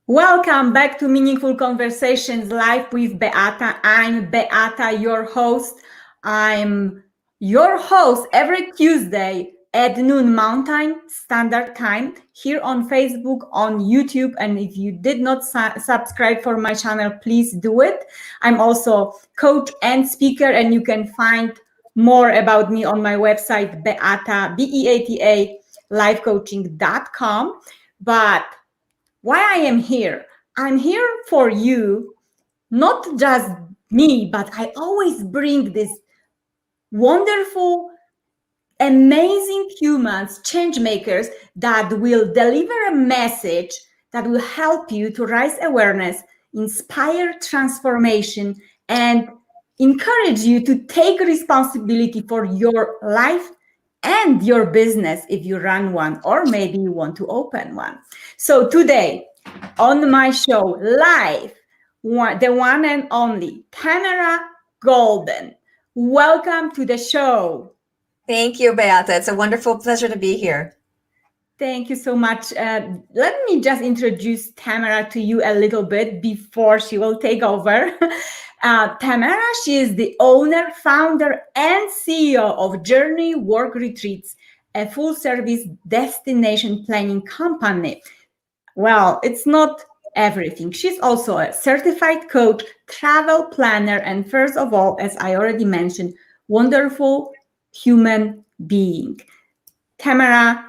Welcome back to Meaningful Conversations Live with Beata. I'm Beata, your host. I'm your host every Tuesday at noon Mountain Standard Time here on Facebook, on YouTube. And if you did not subscribe for my channel, please do it. I'm also coach and speaker, and you can find more about me on my website, Beata, Beata, livecoaching.com. But why I am here? I'm here for you, not just me, but I always bring this wonderful, amazing humans, change makers that will deliver a message that will help you to raise awareness, inspire transformation, and encourage you to take responsibility for your life and your business if you run one, or maybe you want to open one. So today on my show live, the one and only Tamara Golden. Welcome to the show. Thank you, Beata. It's a wonderful pleasure to be here. Thank you so much. Let me just introduce Tamara to you a little bit before she will take over. Tamara, she is the owner, founder, and CEO of Journeywork Retreats, a full-service destination planning company. Well, it's not everything. She's also a certified coach, travel planner, and first of all, as I already mentioned, wonderful human being. Tamara,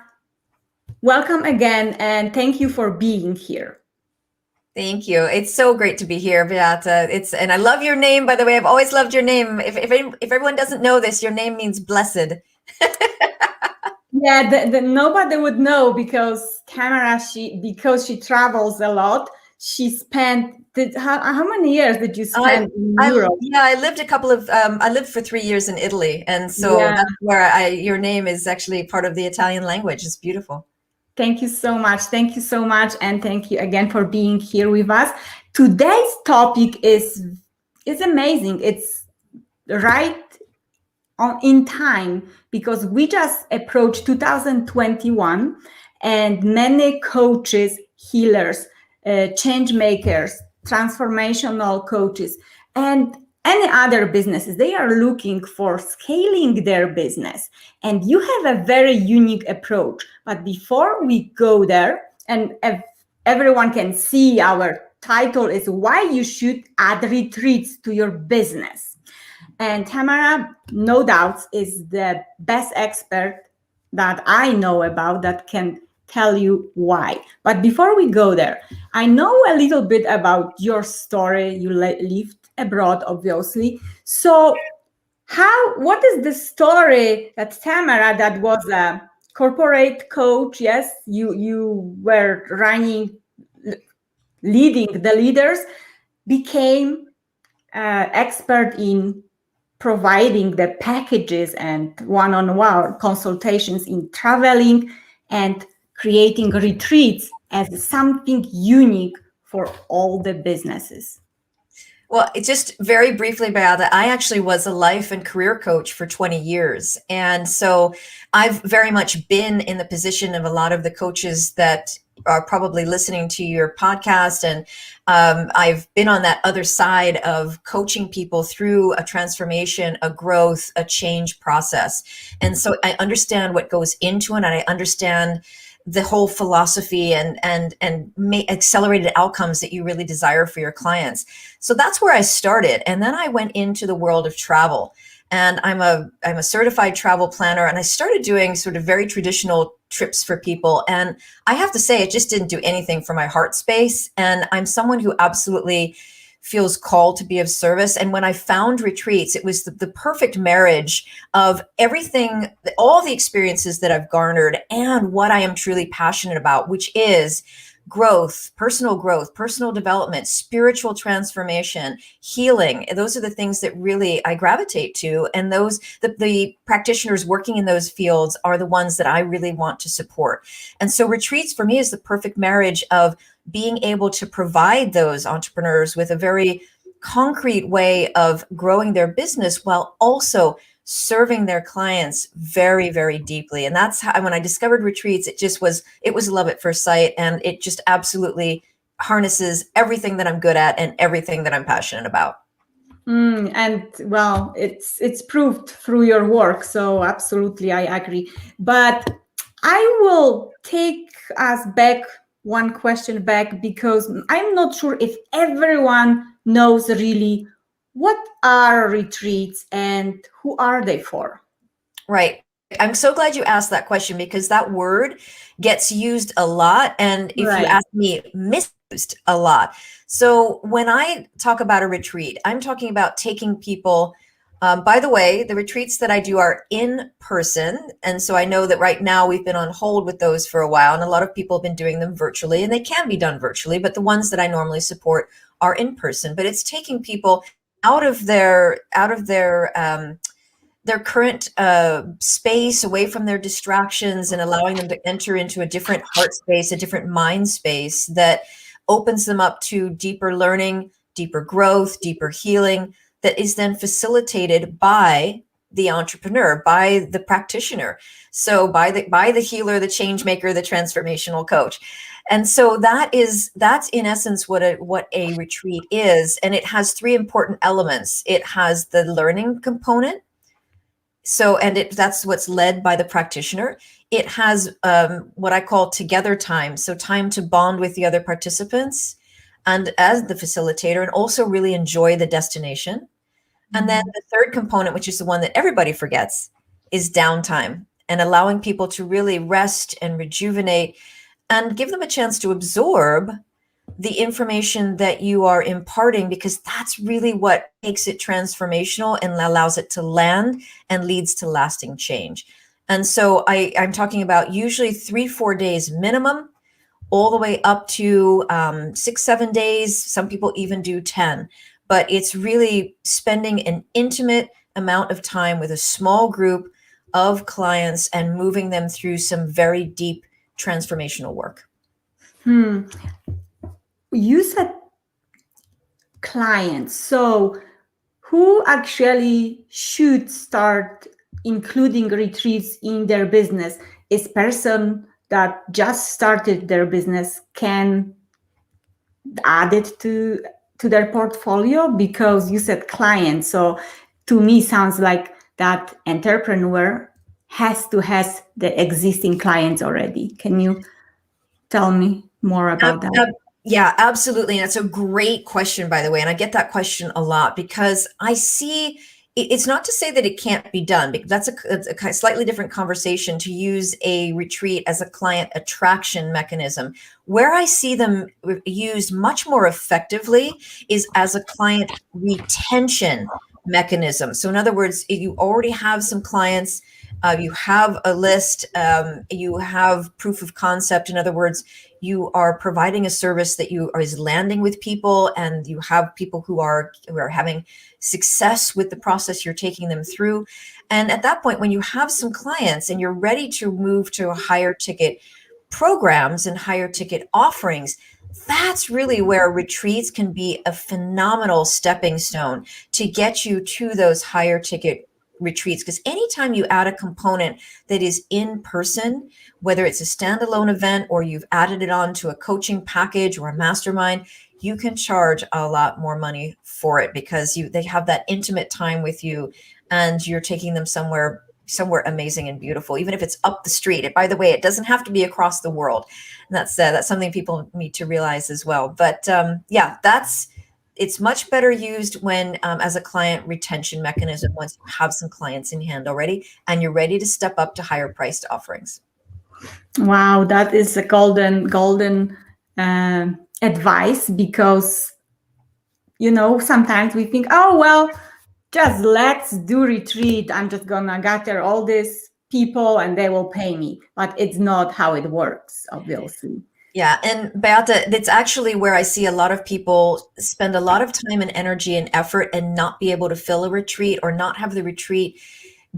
welcome again, and thank you for being here. Thank you. It's so great to be here, Beata. And I love your name, by the way. I've always loved your name. If everyone doesn't know this, your name means blessed. Yeah, nobody would know because Tamara, because she travels a lot. She spent how many years did you spend in Europe? I lived I lived for 3 years in Italy, and so that's where your name is actually part of the Italian language. It's beautiful. Thank you so much. Thank you so much. And thank you again for being here with us. Today's topic is amazing. It's right in time because we just approached 2021 and many coaches, healers, change makers, transformational coaches, and any other businesses, they are looking for scaling their business. And you have a very unique approach. But before we go there, and everyone can see our title is Why You Should Add Retreats to Your Business. And Tamara, no doubts, is the best expert that I know about that can tell you why. But before we go there, I know a little bit about your story. You lived abroad, obviously. So what is the story that Tamara, that was a corporate coach, yes, you were leading the leaders, became expert in providing the packages and one-on-one consultations in traveling and creating retreats as something unique for all the businesses? Well, just very briefly, Beata, I actually was a life and career coach for 20 years. And so I've very much been in the position of a lot of the coaches that are probably listening to your podcast. And I've been on that other side of coaching people through a transformation, a growth, a change process. And so I understand what goes into it, and I understand the whole philosophy and accelerated outcomes that you really desire for your clients. So that's where I started. And then I went into the world of travel, and I'm a certified travel planner. And I started doing sort of very traditional trips for people. And I have to say, it just didn't do anything for my heart space. And I'm someone who absolutely feels called to be of service. And when I found retreats, it was the perfect marriage of everything, all the experiences that I've garnered and what I am truly passionate about, which is growth, personal development, spiritual transformation, healing. Those are the things that really I gravitate to. And the practitioners working in those fields are the ones that I really want to support. And so retreats for me is the perfect marriage of being able to provide those entrepreneurs with a very concrete way of growing their business while also serving their clients very, very deeply. And that's how, when I discovered retreats, it was love at first sight. And it just absolutely harnesses everything that I'm good at and everything that I'm passionate about. And well, it's proved through your work. So absolutely, I agree. But I will take us back one question back, because I'm not sure if everyone knows really what are retreats and who are they for. Right. I'm so glad you asked that question, because that word gets used a lot. And if you Right. ask me, misused a lot. So when I talk about a retreat, I'm talking about taking people. By the way, the retreats that I do are in person. And so I know that right now we've been on hold with those for a while, and a lot of people have been doing them virtually, and they can be done virtually, but the ones that I normally support are in person. But it's taking people out of their current space, away from their distractions, and allowing them to enter into a different heart space, a different mind space that opens them up to deeper learning, deeper growth, deeper healing, that is then facilitated by the entrepreneur, by the practitioner. So by the healer, the change maker, the transformational coach. And so that's in essence what a retreat is. And it has three important elements. It has the learning component. So, and that's what's led by the practitioner. It has what I call together time. So time to bond with the other participants and as the facilitator, and also really enjoy the destination. And then the third component, which is the one that everybody forgets, is downtime, and allowing people to really rest and rejuvenate and give them a chance to absorb the information that you are imparting, because that's really what makes it transformational and allows it to land and leads to lasting change. And so I'm talking about usually 3-4 days minimum, all the way up to 6-7 days. Some people even do 10, but it's really spending an intimate amount of time with a small group of clients and moving them through some very deep transformational work. You said clients. So who actually should start including retreats in their business? Is person that just started their business can add it to their portfolio? Because you said client, so to me sounds like that entrepreneur has to has the existing clients already. Can you tell me more about that? Yeah, absolutely. And it's a great question, by the way. And I get that question a lot, because I see it's not to say that it can't be done, because that's a slightly different conversation to use a retreat as a client attraction mechanism. Where I see them used much more effectively is as a client retention mechanism. So in other words, if you already have some clients, you have a list, you have proof of concept. In other words, you are providing a service that is landing with people, and you have people who are having success with the process you're taking them through. And at that point, when you have some clients and you're ready to move to higher ticket programs and higher ticket offerings, that's really where retreats can be a phenomenal stepping stone to get you to those higher ticket retreats. Because anytime you add a component that is in person, whether it's a standalone event or you've added it on to a coaching package or a mastermind, you can charge a lot more money for it, because they have that intimate time with you, and you're taking them somewhere amazing and beautiful, even if it's up the street. And by the way, it doesn't have to be across the world. And that's something people need to realize as well. But it's much better used when as a client retention mechanism, once you have some clients in hand already and you're ready to step up to higher priced offerings. Wow, that is a golden advice, because sometimes we think, oh well, just let's do retreat. I'm just gonna gather all these people and they will pay me. But it's not how it works, obviously. Yeah. And Beata, that's actually where I see a lot of people spend a lot of time and energy and effort and not be able to fill a retreat, or not have the retreat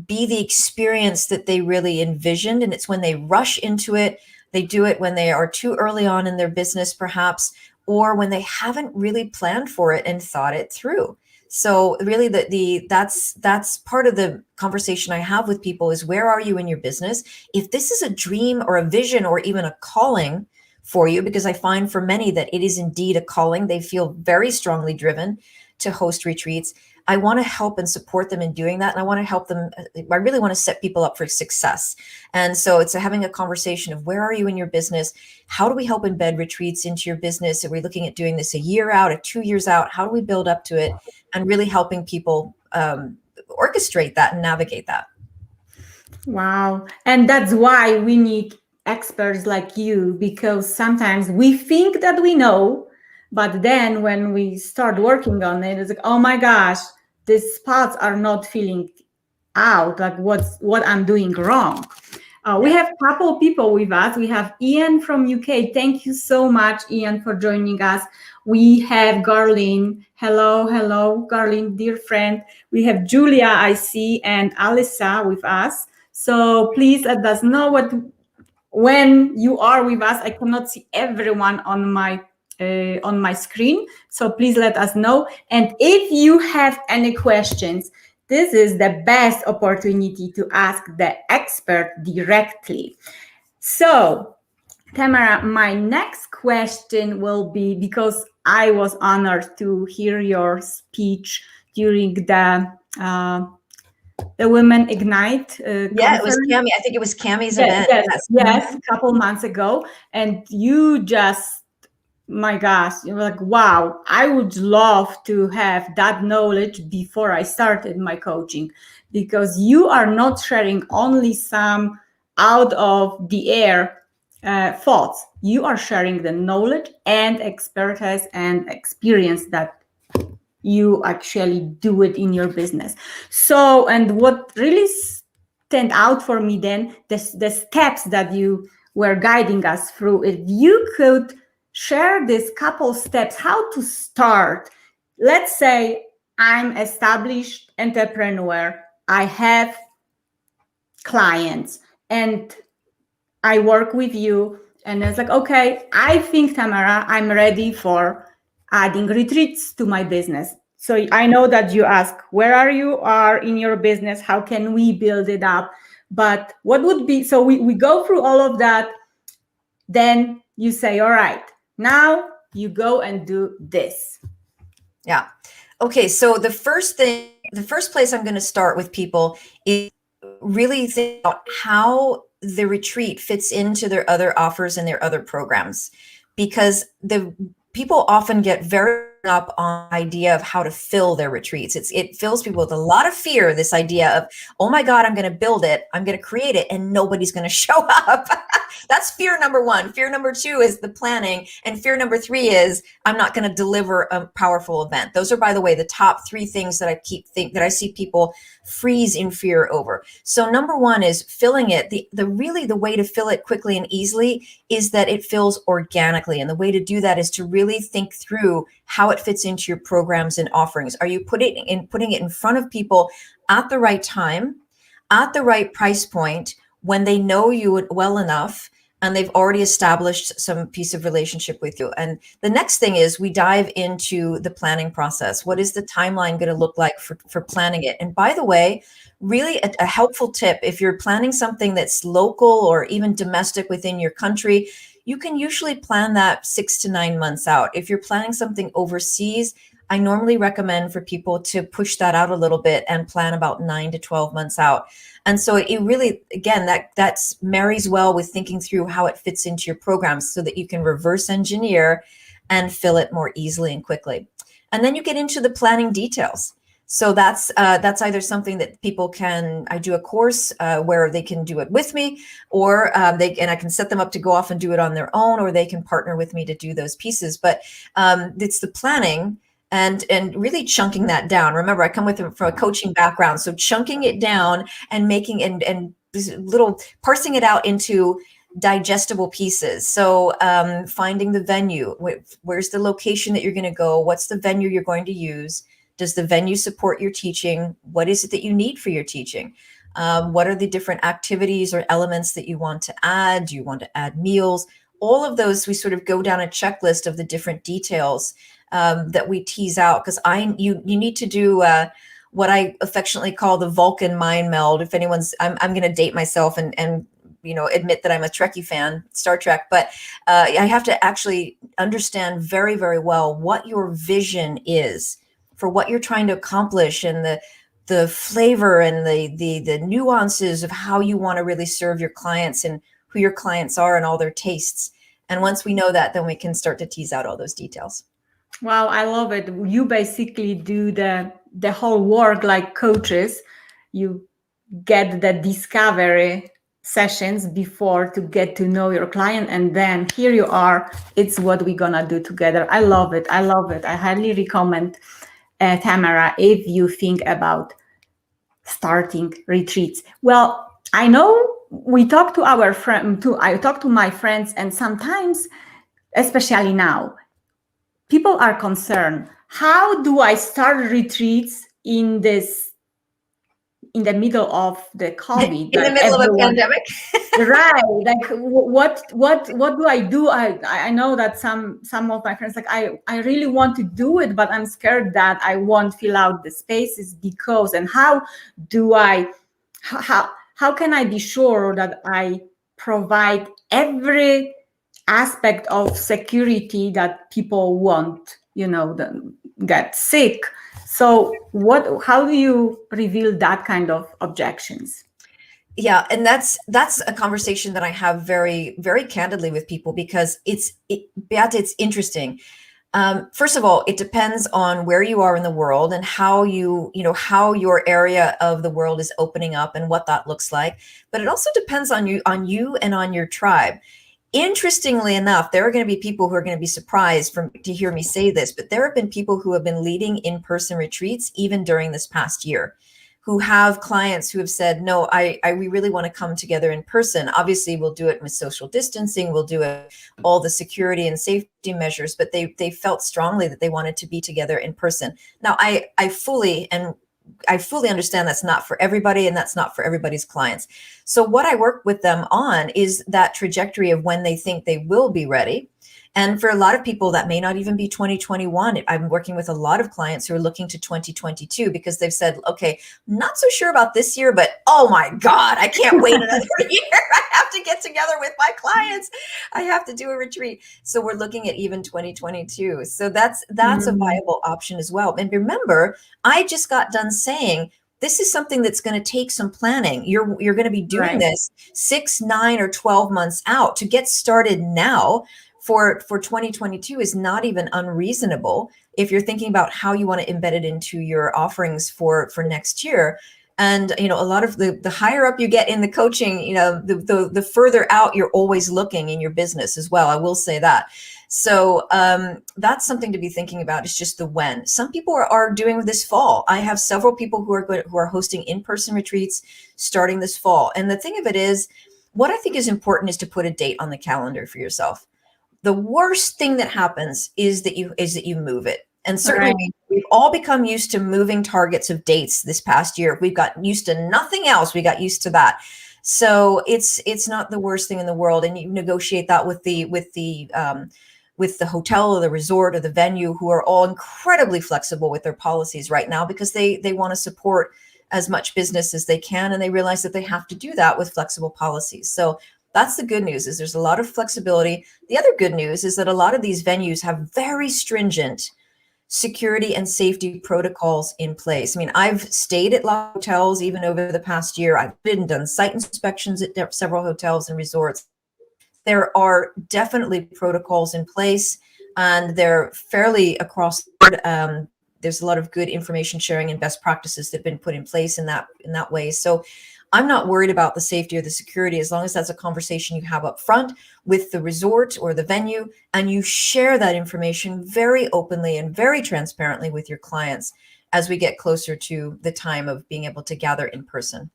be the experience that they really envisioned. And it's when they rush into it, they do it when they are too early on in their business, perhaps, or when they haven't really planned for it and thought it through. So really that's part of the conversation I have with people is, where are you in your business? If this is a dream or a vision or even a calling for you, because I find for many that it is indeed a calling. They feel very strongly driven to host retreats. I want to help and support them in doing that. And I want to help them. I really want to set people up for success. And so it's having a conversation of, where are you in your business? How do we help embed retreats into your business? Are we looking at doing this a year out, or 2 years out? How do we build up to it? And really helping people orchestrate that and navigate that. Wow. And that's why we need experts like you, because sometimes we think that we know, but then when we start working on it, it's like, oh my gosh, these spots are not filling out, like what I'm doing wrong. We have a couple people with us. We have Ian from UK. Thank you so much, Ian, for joining us. We have Garlene. Hello, Garlene, dear friend. We have Julia, I see, and Alyssa with us. So please let us know when you are with us. I cannot see everyone on my screen, so please let us know. And if you have any questions, this is the best opportunity to ask the expert directly. So, Tamara, my next question will be, because I was honored to hear your speech during the Women Ignite Yeah, it was Cami. I think it was Cami's event. Yes, a couple months ago. And you just, my gosh, you were like, wow, I would love to have that knowledge before I started my coaching, because you are not sharing only some out of the air thoughts. You are sharing the knowledge and expertise and experience that you actually do it in your business. So, and what really stand out for me then, the steps that you were guiding us through, if you could share this couple steps, how to start. Let's say I'm established entrepreneur, I have clients, and I work with you, and it's like, okay, I think, Tamara, I'm ready for adding retreats to my business. So I know that you ask, where are in your business? How can we build it up? But what would be, so we go through all of that. Then you say, all right, now you go and do this. Yeah. Okay. So the first place I'm going to start with people is really think about how the retreat fits into their other offers and their other programs, because the people often get very up on the idea of how to fill their retreats. It fills people with a lot of fear, this idea of, oh my God, I'm going to build it, I'm going to create it, and nobody's going to show up. That's fear number one. Fear number two is the planning. And fear number three is, I'm not going to deliver a powerful event. Those are, by the way, the top three things that I see people freeze in fear over. So number one is filling it. The way to fill it quickly and easily is that it fills organically. And the way to do that is to really think through how it fits into your programs and offerings. Are you putting it in front of people at the right time, at the right price point, when they know you well enough and they've already established some piece of relationship with you? And the next thing is we dive into the planning process. What is the timeline going to look like for planning it? And by the way, really a helpful tip, if you're planning something that's local or even domestic within your country, you can usually plan that 6 to 9 months out. If you're planning something overseas, I normally recommend for people to push that out a little bit and plan about 9 to 12 months out. And so it really, again, that marries well with thinking through how it fits into your programs so that you can reverse engineer and fill it more easily and quickly. And then you get into the planning details. So that's either something that people can, I do a course where they can do it with me, or I can set them up to go off and do it on their own, or they can partner with me to do those pieces. But it's the planning and really chunking that down. Remember, I come from a coaching background, so chunking it down and making and little parsing it out into digestible pieces. So finding the venue, where's the location that you're going to go? What's the venue you're going to use? Does the venue support your teaching? What is it that you need for your teaching? What are the different activities or elements that you want to add? Do you want to add meals? All of those, we sort of go down a checklist of the different details that we tease out, because you need to do what I affectionately call the Vulcan mind meld. If anyone's, I'm going to date myself and admit that I'm a Trekkie fan, Star Trek, but I have to actually understand very, very well what your vision is for what you're trying to accomplish, and the flavor and the nuances of how you want to really serve your clients and who your clients are and all their tastes. And once we know that, then we can start to tease out all those details. Wow, I love it. You basically do the whole work like coaches. You get the discovery sessions before to get to know your client, and then here you are. It's what we're gonna do together. I love it. I love it. I highly recommend, Tamara, if you think about starting retreats. Well, I know we talk to our friend too. I talk to my friends, and sometimes, especially now, people are concerned. How do I start retreats in the middle of the COVID? In the middle of a pandemic? Right. Like what do I do? I know that some of my friends, like, I really want to do it, but I'm scared that I won't fill out the spaces because, and how do how can I be sure that I provide every aspect of security that people want, get sick? So how do you reveal that kind of objections? Yeah, and that's a conversation that I have very, very candidly with people, because Beata, it's interesting. First of all, it depends on where you are in the world and how how your area of the world is opening up and what that looks like. But it also depends on you and on your tribe. Interestingly enough, there are going to be people who are going to be surprised to hear me say this, but there have been people who have been leading in-person retreats even during this past year, who have clients who have said, no, we really want to come together in person. Obviously, we'll do it with social distancing. We'll do it all the security and safety measures, but they felt strongly that they wanted to be together in person. Now, I fully understand that's not for everybody, and that's not for everybody's clients. So what I work with them on is that trajectory of when they think they will be ready. And for a lot of people, that may not even be 2021. I'm working with a lot of clients who are looking to 2022 because they've said, okay, I'm not so sure about this year, but oh my God, I can't wait another year. I have to get together with my clients. I have to do a retreat. So we're looking at even 2022. So that's a viable option as well. And remember, I just got done saying, this is something that's going to take some planning. You're going to be doing this 6, 9, or 12 months out. To get started now for 2022 is not even unreasonable if you're thinking about how you want to embed it into your offerings for next year. And a lot of the higher up you get in the coaching, the further out you're always looking in your business as well. I will say that. So that's something to be thinking about. It's just the when. Some people are doing this fall. I have several people who are hosting in-person retreats starting this fall. And the thing of it is, what I think is important is to put a date on the calendar for yourself. The worst thing that happens is that you move it. And certainly we've all become used to moving targets of dates this past year. We've got used to nothing else. We got used to that. So it's not the worst thing in the world. And you negotiate that with the hotel or the resort or the venue, who are all incredibly flexible with their policies right now, because they want to support as much business as they can. And they realize that they have to do that with flexible policies. So that's the good news, is there's a lot of flexibility. The other good news is that a lot of these venues have very stringent security and safety protocols in place. I mean, I've stayed at hotels even over the past year. I've been done site inspections at several hotels and resorts. There are definitely protocols in place, and they're fairly across the board. There's a lot of good information sharing and best practices that have been put in place in that way. So I'm not worried about the safety or the security, as long as that's a conversation you have up front with the resort or the venue, and you share that information very openly and very transparently with your clients as we get closer to the time of being able to gather in person.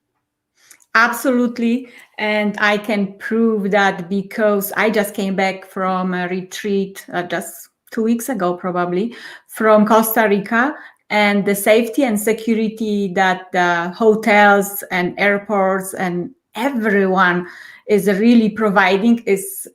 Absolutely. And I can prove that because I just came back from a retreat just 2 weeks ago, probably, from Costa Rica. And the safety and security that the hotels and airports and everyone is really providing it's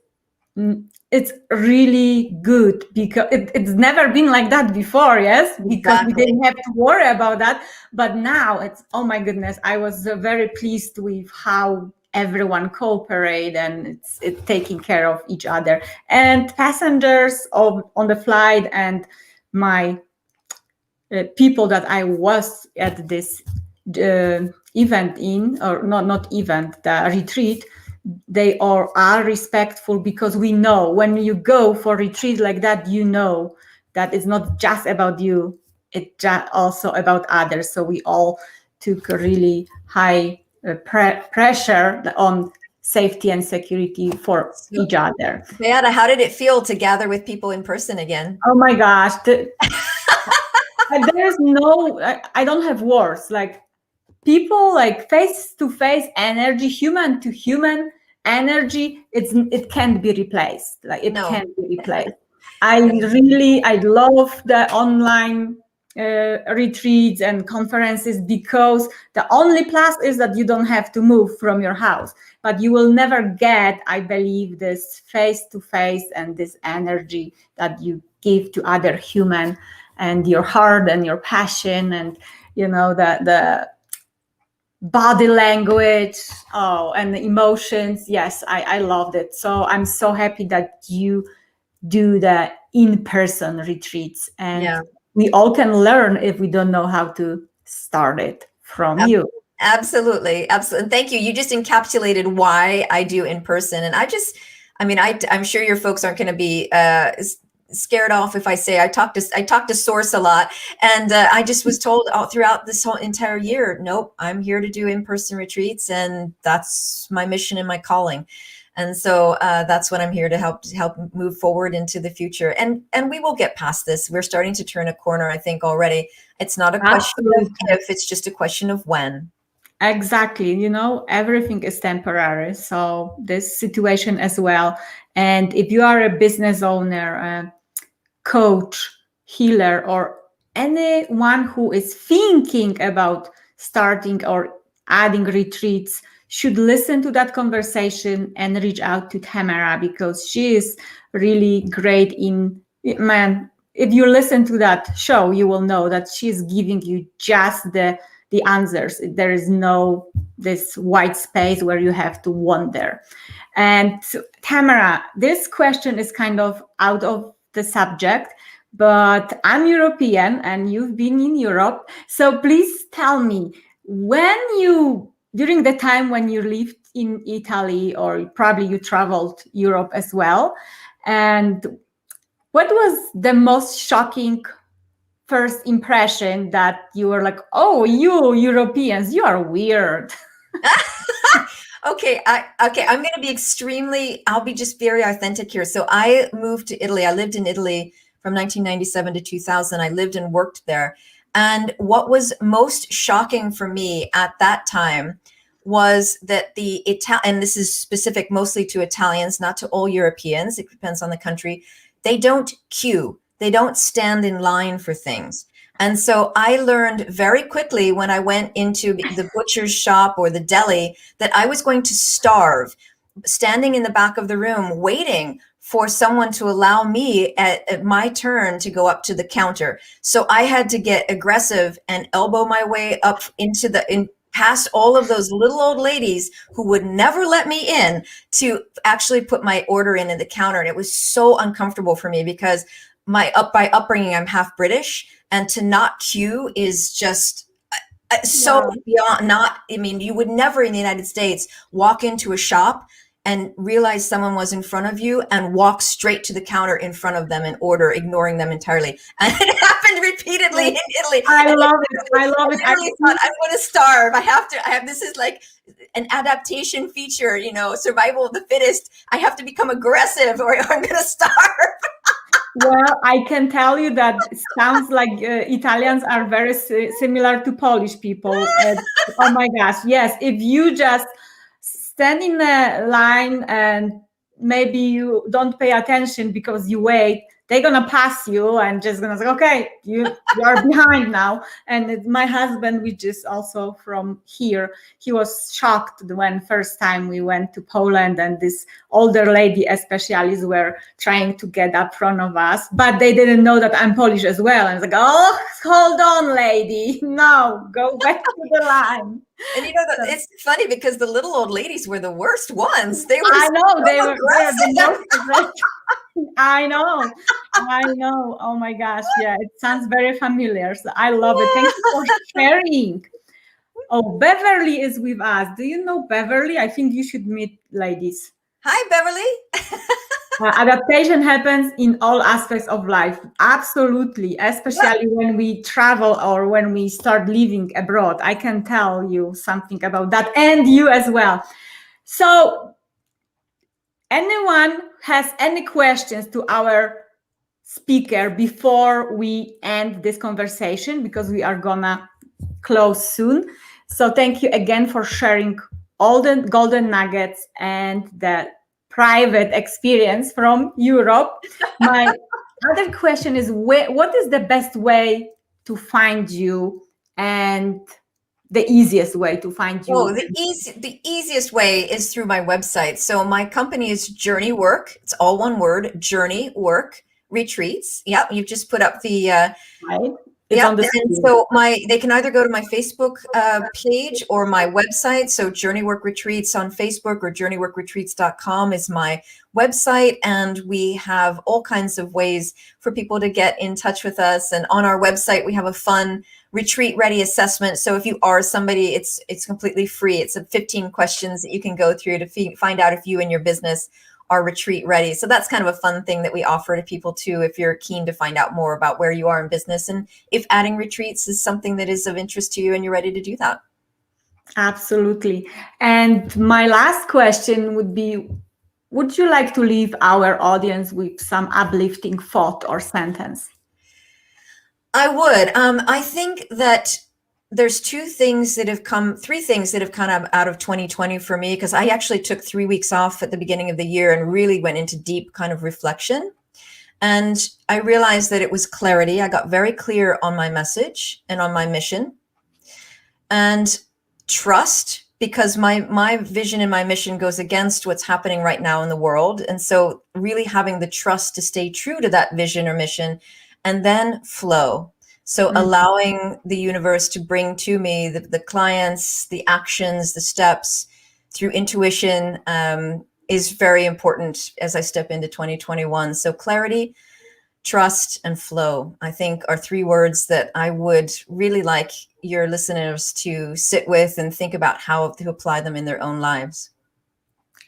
really good, because it's never been like that before. Yes, because we didn't have to worry about that. But now it's, oh my goodness, I was very pleased with how everyone cooperate and it's taking care of each other. And passengers on the flight and my people that I was at this event in, or not event, the retreat, they all are respectful, because we know when you go for retreat like that, you know that it's not just about you, it's also about others. So we all took a really high pressure on safety and security for each other. Beata, how did it feel to gather with people in person again? Oh my gosh. There's no, I don't have words. Like, people, like face to face energy, human to human energy, it can't be replaced. Like, it can't be replaced. I love the online retreats and conferences, because the only plus is that you don't have to move from your house, but you will never get, I believe, this face to face and this energy that you give to other human, and your heart and your passion, and the body language, and the emotions. Yes, I loved it. So I'm so happy that you do the in-person retreats, and we all can learn if we don't know how to start it from you. Absolutely. Thank you. You just encapsulated why I do in person. And I'm sure your folks aren't going to be scared off if I say I talk to Source a lot, and I just was told all throughout this whole entire year, nope, I'm here to do in-person retreats, and that's my mission and my calling. And so that's what I'm here to help move forward into the future. And we will get past this. We're starting to turn a corner, I think, already. It's not a question of if, it's just a question of when. Exactly. Everything is temporary. So this situation as well. And if you are a business owner, coach, healer, or anyone who is thinking about starting or adding retreats, should listen to that conversation and reach out to Tamara, because she is really great if you listen to that show, you will know that she's giving you just the answers. There is no this white space where you have to wonder. And Tamara, this question is kind of out of the subject, but I'm European and you've been in Europe. So please tell me, during the time when you lived in Italy, or probably you traveled Europe as well, and what was the most shocking first impression that you were like, oh, you Europeans, you are weird? Okay, I'm going to be I'll be just very authentic here. So I moved to Italy. I lived in Italy from 1997 to 2000. I lived and worked there. And what was most shocking for me at that time was that and this is specific mostly to Italians, not to all Europeans, it depends on the country, they don't queue. They don't stand in line for things. And so I learned very quickly when I went into the butcher's shop or the deli that I was going to starve, standing in the back of the room, waiting for someone to allow me at my turn to go up to the counter. So I had to get aggressive and elbow my way up past all of those little old ladies who would never let me in to actually put my order in at the counter. And it was so uncomfortable for me because by upbringing, I'm half British, and to not queue is just so beyond you would never in the United States walk into a shop and realize someone was in front of you and walk straight to the counter in front of them and order, ignoring them entirely. And it happened repeatedly in Italy. I love it. I really thought, I'm going to starve. This is like an adaptation feature, survival of the fittest. I have to become aggressive or I'm going to starve. Well, I can tell you that it sounds like Italians are very similar to Polish people. Oh my gosh, yes. If you just stand in a line and maybe you don't pay attention because you wait, they're gonna pass you and just gonna say, okay, you are behind now. And my husband, which is also from here, he was shocked when first time we went to Poland, and this older lady especially were trying to get up front of us, but they didn't know that I'm Polish as well. And I was like, oh, hold on, lady, no, go back to the line. And you know, it's funny because the little old ladies were the worst ones. They were I know, so they were the aggressive. most aggressive. I know. Oh my gosh. Yeah, it sounds very familiar. So I love it. Thank you for sharing. Oh, Beverly is with us. Do you know Beverly? I think you should meet, ladies. Hi, Beverly. Adaptation happens in all aspects of life. Absolutely. Especially when we travel or when we start living abroad. I can tell you something about that, and you as well. So, anyone has any questions to our speaker before we end this conversation, because we are gonna close soon. So thank you again for sharing all the golden nuggets and the private experience from Europe. My other question is, what is the best way to find you and the easiest way to find you? Oh, the easiest way is through my website. So my company is Journeywork. It's all one word, Journeywork Retreats. Yeah, you've just put up the right. Yeah, and so they can either go to my Facebook page or my website. So Journeywork Retreats on Facebook, or journeyworkretreats.com is my website. And we have all kinds of ways for people to get in touch with us. And on our website, we have a fun retreat ready assessment. So if you are somebody, it's completely free. It's 15 questions that you can go through to find out if you and your business are retreat ready. So that's kind of a fun thing that we offer to people too, if you're keen to find out more about where you are in business, and if adding retreats is something that is of interest to you and you're ready to do that. Absolutely. And my last question would be, would you like to leave our audience with some uplifting thought or sentence? I would. I think that there's three things that have come out of 2020 for me, because I actually took 3 weeks off at the beginning of the year and really went into deep kind of reflection. And I realized that it was clarity. I got very clear on my message and on my mission, and trust, because my vision and my mission goes against what's happening right now in the world. And so really having the trust to stay true to that vision or mission, and then flow. So allowing the universe to bring to me the clients, the actions, the steps through intuition is very important as I step into 2021. So clarity, trust, and flow, I think, are 3 words that I would really like your listeners to sit with and think about how to apply them in their own lives.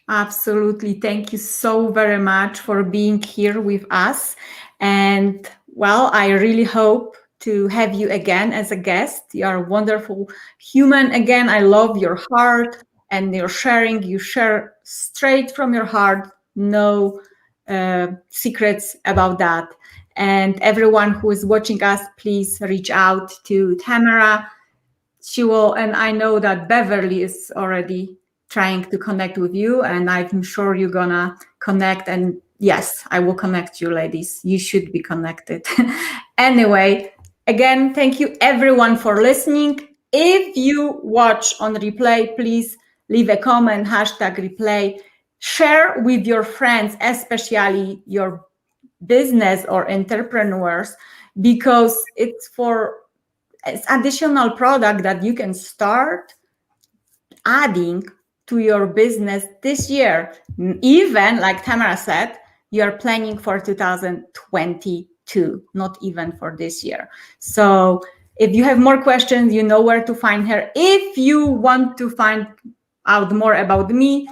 Absolutely. Thank you so very much for being here with us. And well, I really hope to have you again as a guest. You are a wonderful human. Again, I love your heart and your sharing. You share straight from your heart, no secrets about that. And everyone who is watching us, please reach out to Tamara. She will, and I know that Beverly is already trying to connect with you, and I'm sure you're gonna connect. And yes, I will connect you, ladies. You should be connected. Anyway, again, thank you everyone for listening. If you watch on replay, please leave a comment, #replay. Share with your friends, especially your business or entrepreneurs, because it's additional product that you can start adding to your business this year. Even like Tamara said, you're planning for 2022, not even for this year. So if you have more questions, you know where to find her. If you want to find out more about me,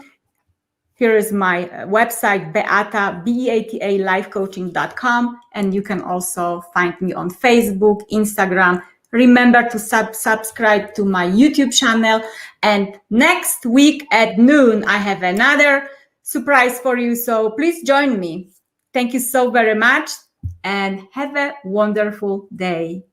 here is my website, Beata, Beata, lifecoaching.com. And you can also find me on Facebook, Instagram. Remember to subscribe to my YouTube channel. And next week at noon, I have another surprise for you. So please join me. Thank you so very much and have a wonderful day.